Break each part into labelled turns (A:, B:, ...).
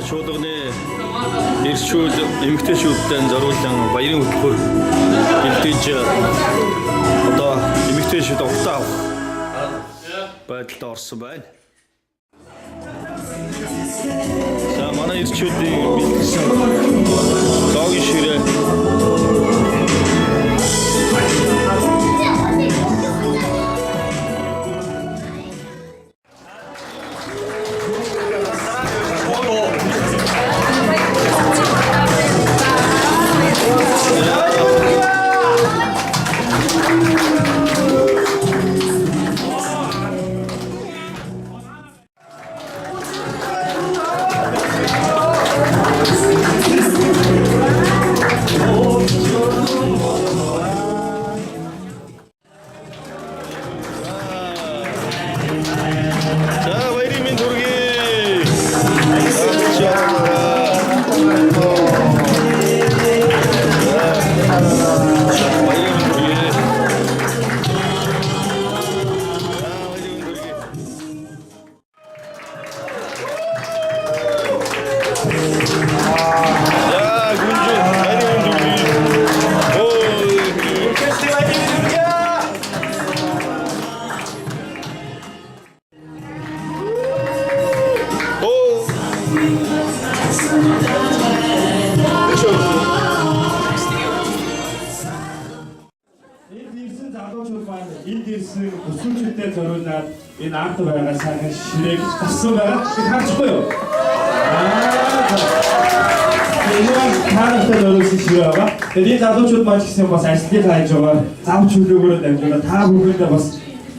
A: Шуулганы эрчүүд эмэгтэйчүүдтэй зориулсан баярын хөтөлбөр бэлдэж одоо эмэгтэйчүүд уртаа авах байдалд орсон байна. За манай эрчүүдийн бэлтгэсэн логийн ширээ
B: энд ирсэн өсвөрчүүдэд зориулаад энэ арт байгаа сайн ширээг тассан байгаа харчихгүй юу? Энэ харахад зориулсан ширээ байгаа. Тэгээд энэ залуучууд маань гэсэн бас ажлын хажуугаар зам чөлөөгөөр дамжуулаад та бүхэндээ бас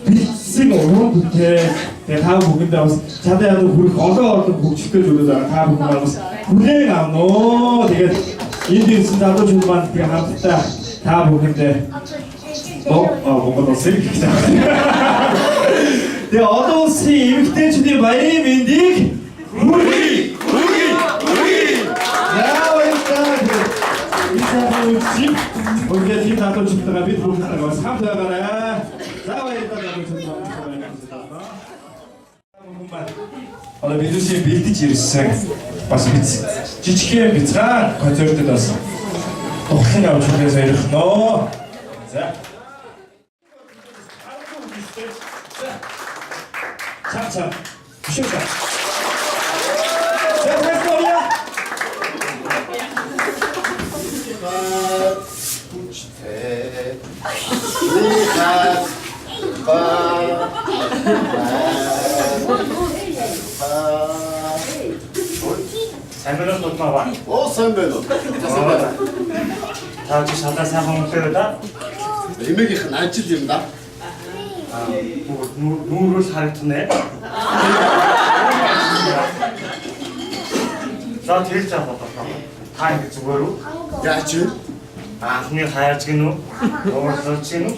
B: бэлдсэн уран бүтээл тэгээд та бүхэндээ бас чадаа ядуу хүрэх олон хөгжөлтэй зүйлүүд байгаа. Та бүхэн бас хүлээн авна уу? Тэгээд энд ирсэн залуучууд маань тэгээд хамтдаа та бүхэндээ Монгол улсын Тэгээ олон улсын эмэгтэйчүүдийн баярын мэндийг хүргэе. Яа баярлалаа. Бүгд тийм татварчтайгаа бид бүгдээ бас хамт байгаарай. За баярлалаа. Одоо бидүүсээ бэлдэж ирсэн бас бид жижигхэн бяцхан концертод бас тухлын авч хүлээж ярихноо. За 참, 쉬우자. 자, 됐어요.
C: Сайн тутмаа ба.
D: Оо сайн байна уу.
C: Та чи шалаа сайхан өмсөв да?
D: Эмээгийнх нь ажил юм да.
C: Нүүрүүл харагдана. За тэр цаа бодлоо. Та ингэ зүгээр үү?
D: Яач вэ?
C: Анхны хайрч гинүү? Уурлаж гинүү?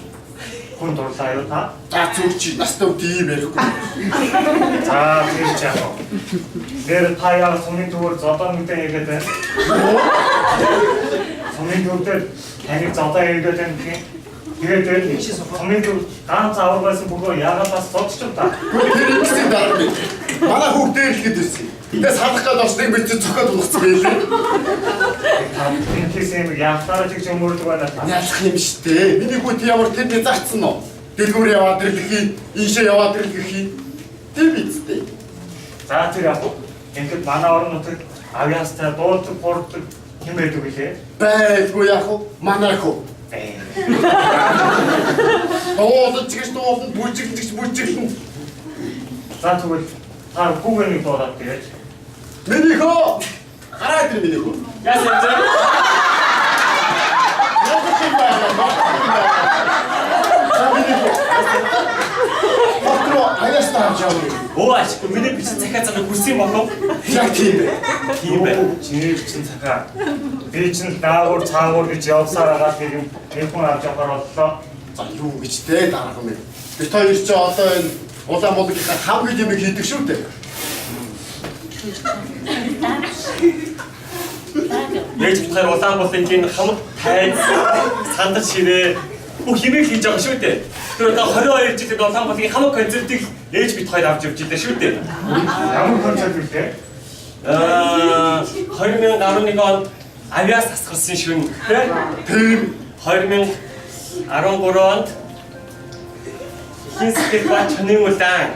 C: Хүн дурлаа юу та?
D: Та зүг чи настай тийм ярихгүй.
C: За тэр цаа. Тэр та яа сумын зүгээр зодоо мэдээ хэлээд байна. Сумын зүгээр таныг зодоо хэлээд байна гэх юм. Тэгээд комент ганц авар байсан бүгөө яагаад бас цогцч та.
D: Тэр ихсэн дараа би. Манай хүүхд дээрлэхэд байсан. Тэндээ салах гээд очдгийг би цохоод унагцсан байлээ.
C: Энэ хэсэм яахтарч гэж өмөрдөг байна та.
D: Ялах юм штэ. Миний хүүхд ямар тэнд зарцсан уу? Дэлгүүр яваад ирлэхий, ийшээ яваад ирлэхий. Тэр бидтэй.
C: За тэр яг ингээд манай орон нутагт авьяастай дуулдаг, буурдаг хэм байдаг үлээ.
D: Байггүй яах вэ? Манай хөө. Дуулж гэж дуулна, бүжиглэн.
C: За тэгвэл та хүүгэнийг дуулаад тэгээд.
D: Миний хөө. Хараа тэр миний хөө.
C: Яасан бэ? Оош, миний бичин цахаа цанаа хүрсэн юм болов?
D: Яг тийм бэ.
C: Тийм бэ. Чиний бичин цахаа. Би чинь даагуур цаагуур гэж явсаар байгаа тийм нэг хүн авч явахаар боллоо.
D: За юу гэж те дарах юм бэ? Би та ирч одоо энэ Улаанбаатарын хамгийн юм хийдэг шүү дээ.
C: Яаж битгаар Улаанбаатарын хамт тайз сандар ширээ бүх хэмээх хийж байгаа шүү дээ. Тэр одоо 22 жилд Улаанбаатарын хамт концертыг ээж бит хоёр авч явж байгаа шүү дээ. Ямар концерт вэ? 2011 авиас тасгалсан шүн
D: Тийм.
C: 2013 онд хинсгэл ба чанын улаан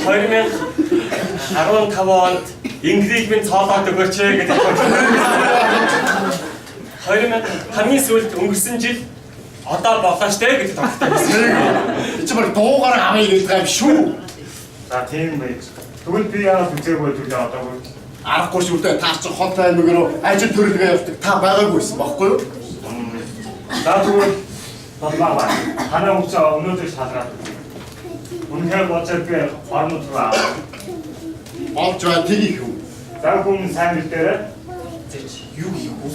C: 2015 онд Инглиг минь цоолоод өгөөч гэдэг. 2000 хамгийн сүүлд өнгөрсөн жил одоо болоо штэ гэдэг тогтолцоо байсан.
D: Чи баг дуугаар авъя гэдэг юм шүү.
E: За тийм байж. Тэгвэл би яагаад үзээгүй төлөө одоогүй.
D: Аргагүй шүү дээ. Та чи хот аймагруу ажил төрөлгөө явдаг. Та байгаагүйсэн баггүй юу?
E: За тэгвэл болмаа. Танаа үчээ өнөөдөр шалгаад. Үнэхээр бодсод би орнод руу аваа.
D: Олж бай тгийх үү?
E: За хүн сайн мэдээрээ.
D: Юу хийх вэ?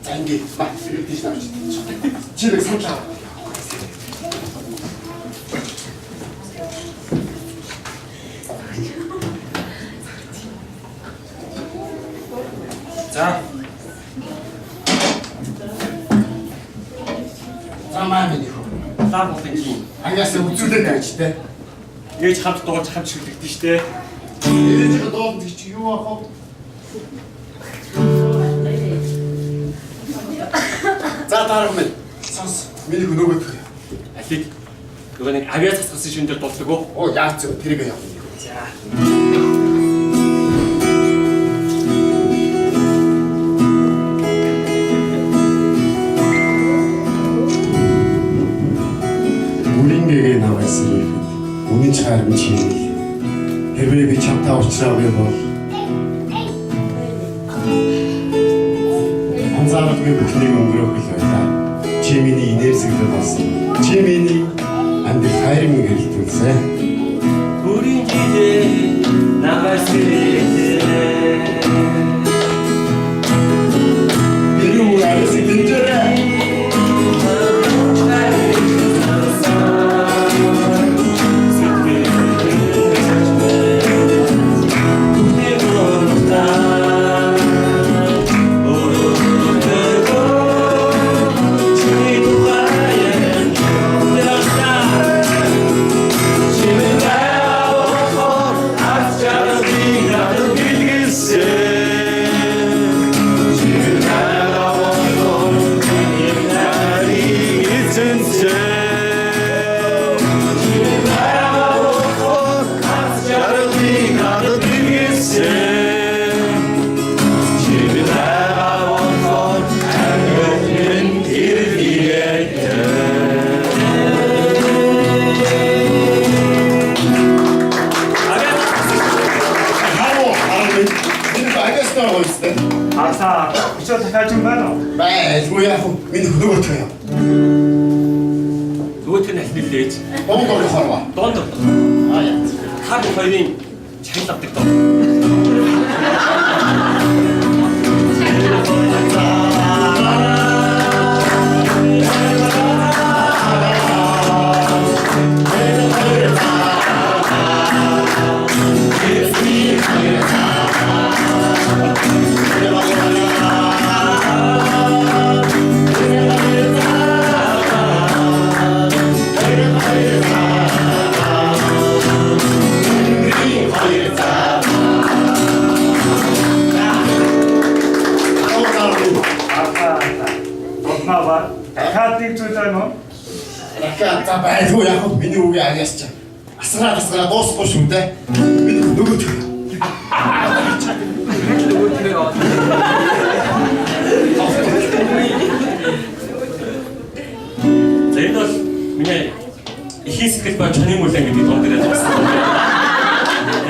D: За ингэ баг тийш навч. Чи нэг суучлаа.
C: За.
D: Замаа мэдэх үү?
C: Лав болон чинь.
D: Ангаас үзүүлээд байж тээ.
C: Ээж хамт дуулж хамт шүлдэгдэн штэ.
D: Ээж доод чи юу аах вэ? За дарамт. Сонс. Миний хөнөөгөө тгий.
C: Алиг нөгөө нэг авиас тасгалсан шүн дээр дуулдаг уу?
D: Оо яац тэрийг яах вэ?
C: За.
D: Үрингээ наваасрыг үнэн чарам чи хэрвээ би чамтай уулзраагүй бол анзаарахгүй бүхнийг өнгөрөөх л байлаа. Чи миний инэрсэгдэл болсон. Чи миний амьдрал хайрын гэрэлтүүлсэн.
C: Үрингээ наваасрыг
D: Юу арайс гинжээ.
E: Аса, өчөө дахиад юм байна уу?
D: Байггүй яах вэ? Миний хөнөөгөө тгий.
C: нөгөөх нь ахиллээж.
D: Дондор хорвоо.
C: Дондор.
D: Аа яа.
C: Та хоёрын чанга авдаг доо.
E: Дахиад нэг зүйл байна уу?
D: Дахиад за байггүй яах вэ? Миний үгээ агаас чи. Асраа дуусахгүй шүү дээ. Миний хөнөөгөө тгий.
C: За энэ бол миний ихийн сэтгэл ба чанын үлэн гэдэг дуу дээр байсан.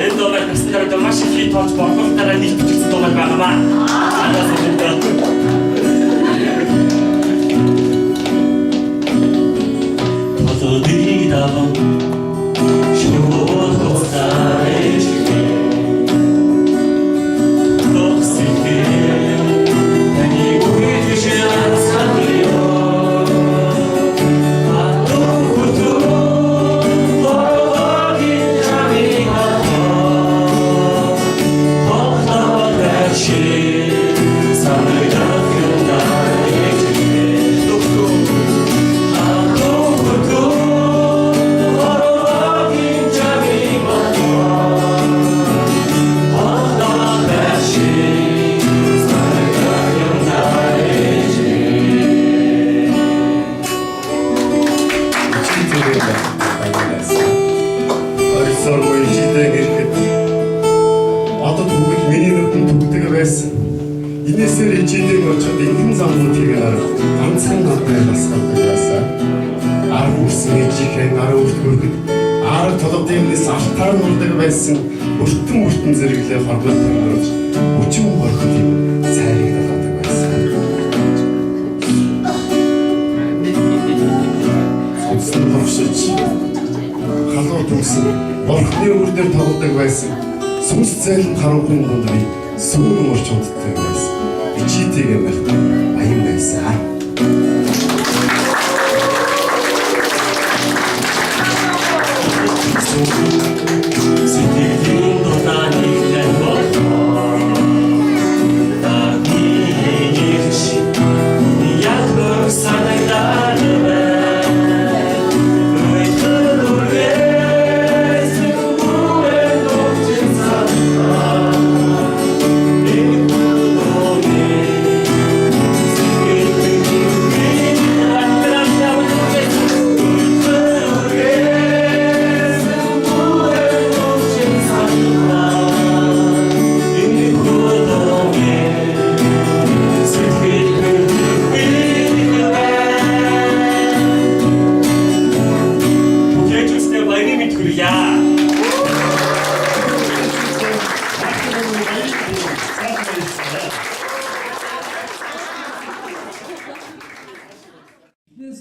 C: Энэ дуу бол настай маш их хит болж бодлогоороо нэг бичсэн дуу байгаамаа.
D: тэгээд ганцхан дотор бас гардаг байсан. Арга үрсэн ижихээ нараа өртгөрөхөд арга толгодынээс алтаар нурдаг байсан өртөн зэрэглээ хоргол төрөж өчим борход цайрыг дадаг байсан. Сонсон товшиж халуун дүнсэн борхны өвөр дээр тоглодог байсан. Сүнс зайлт харанхуйн дундыг сүүн орч унтдаг байсан. Ичитэйгээ байх аян байсан.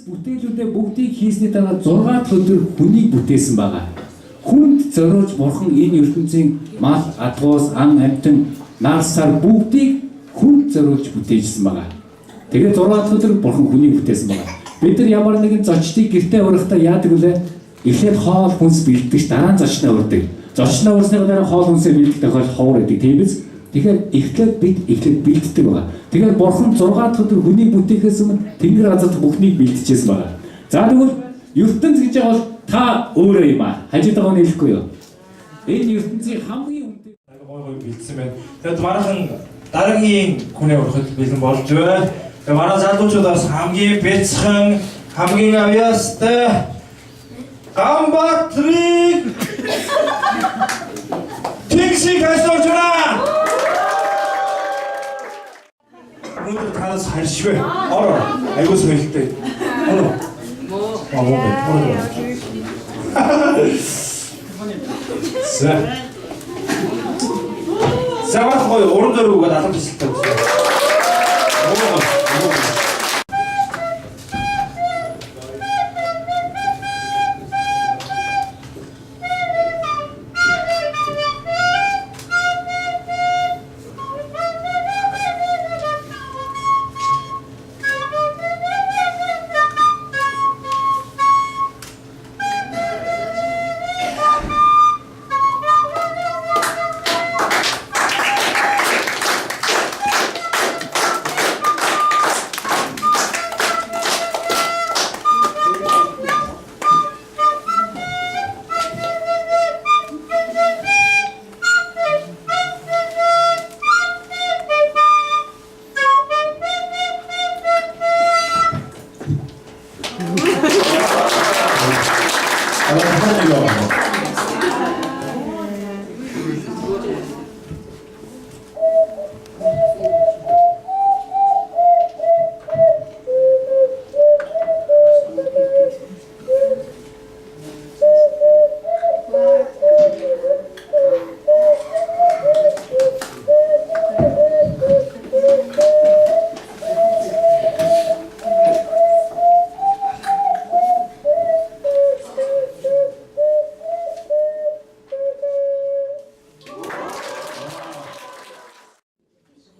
F: Бүтээлүүдээ бүгдийг хийсний дараа 6 өдөр хүнийг бүтээсэн байгаа. Хүнд зориулж бурхан энэ ертөнцийн мал, адгуус, ам, амьтан, нар, сар бүгдийг хүнд зориулж бүтээжсэн байгаа. Тэгээд 6 өдөр бурхан хүнийг бүтээсэн байгаа. Бид нар ямар нэгэн зочдыг гэртээ урахтаа яадаг вэ? Эхлээд хоол хүнс бэлддэг, дараа нь зочноо урдаг. Зочноо урсны дараа хоол хүнсээ бэлдэх тохиол ховор гэдэг тийм биз? Тэгэхээр эхлээд бид бэлддэг байгаа. Тэгэхээр бурхан 6 өдөр хүнийг бүтээхээс өмнө Тэнгэр газарт бүхнийг бэлтжижсэн байгаа. За тэгвэл ертөнц гэж байгаа бол та өөрөө юм аа. Хажууд байгаа нь хэлэхгүй юу? Энэ ертөнцийн хамгийн үнэтэй
B: гой бэлдсэн байна. Тэгээд манайхан дараагийн хүнээ урахад бэлэн болж байна. Тэгээд манай залуучуудаас хамгийн бяцхан, хамгийн авьяастай Гамбатрыг Тэгшиг хайсуулж байна. Өнөөдөр танаас харшгүй. Ороо. Аюус хэлтэй. Ороо. Ороо. Савар гой уран зөрүүгээ алга тусалтай.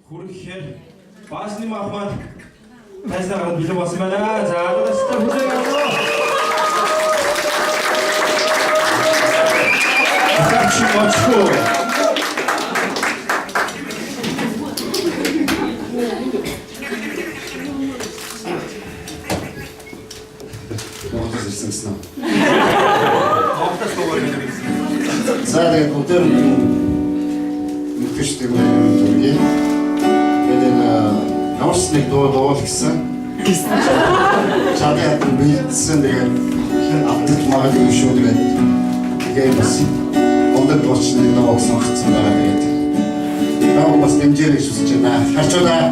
B: Хүрхээр баасны махмад тайзнаа билүү болсон байна. За алгастай хүлээн аваа. Ахаач мочхоо.
D: Монгол ирсэн гэсэн. За тэгээд өдөр мэдээчтэй үргэлж Наурсныг дуул гэсэн. Чады хатан бэлдсэн тэгээд автомат магадгүй шүү тэгээд бас ондаг болчихны нөө сонгоцсон байгаа тэгээд. Наа бас дэмжээрэй шүү дээ. Харчуулаа.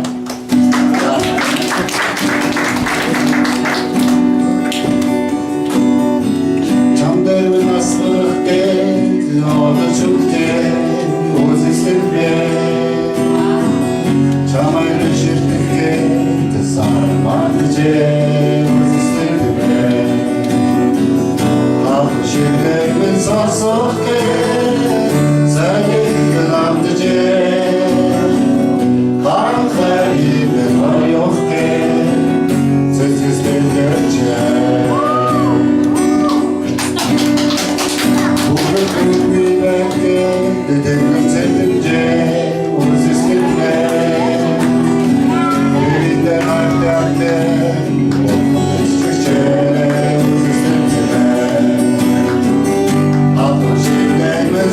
D: Artıce uzistime Alışırdım sarsokke Senin artıce Kankayım var yok ki Sessiz bildirce Bugün bir bekle Dedim sevdimce uzistime Birinde kalplerde Üstüce uzistime Altın şeylerime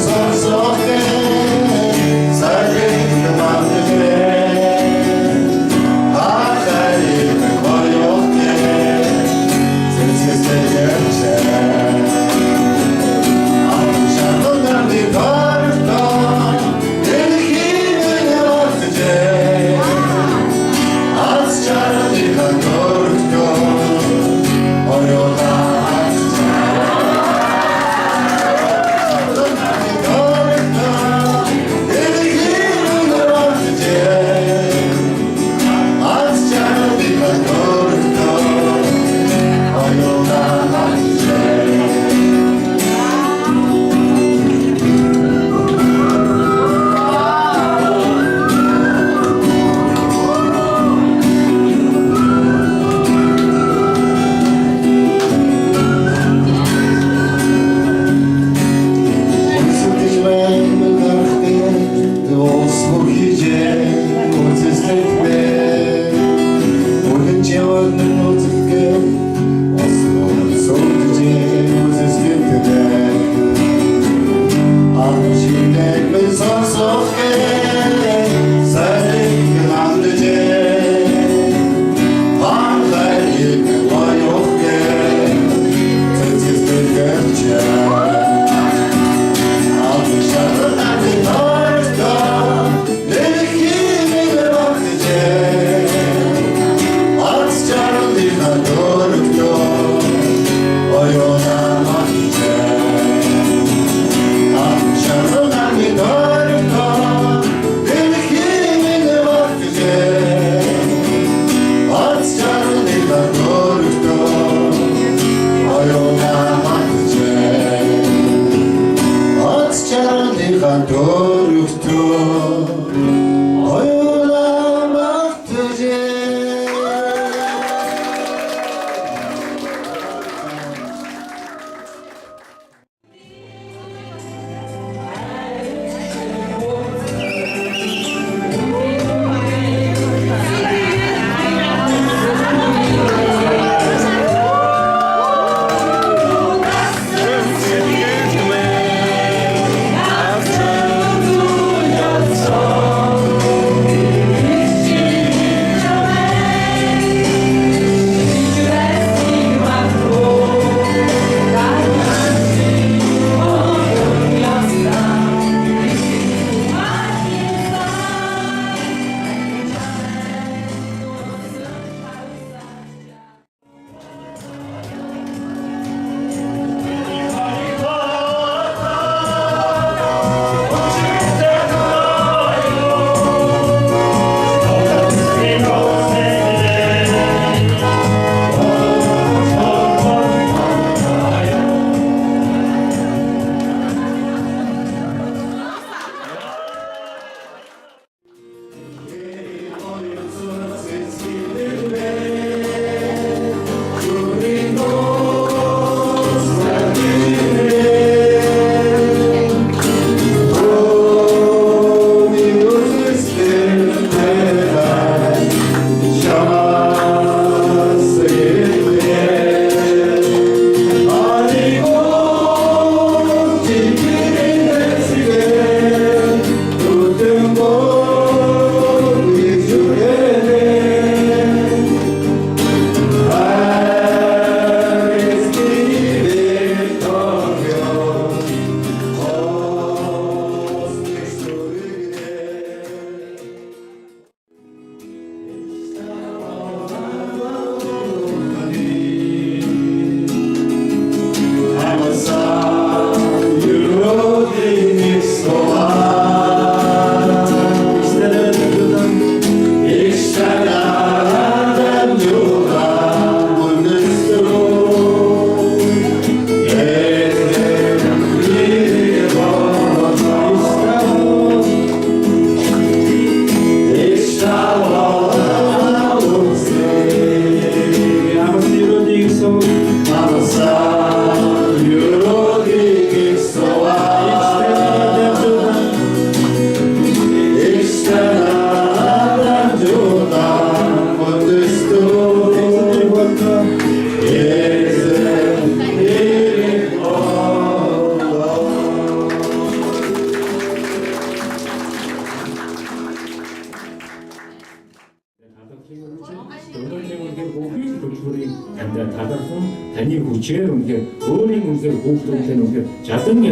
F: өнөөдөр бүхий төлбөрийг амьдаа талархан таны хүчээр үнэхээр өөрийн үнэхээр хүүхдүүдтэй үнэхээр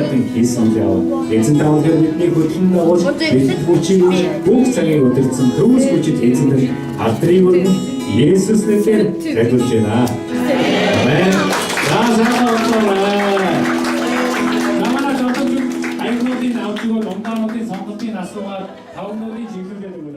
F: ядан хийсэн яваа. Эзэн таавал бидний хөдлөн дагуулж бидний хүчийг бүх цагийг удирдсан төвс хүчит эзэн алдрыг өргөн Есүс нэрээр залбирч байна. Амен. Намайг жодож айгуудын аудио номтануудын сонголтын асуугаар тавнуудын чиглэлээр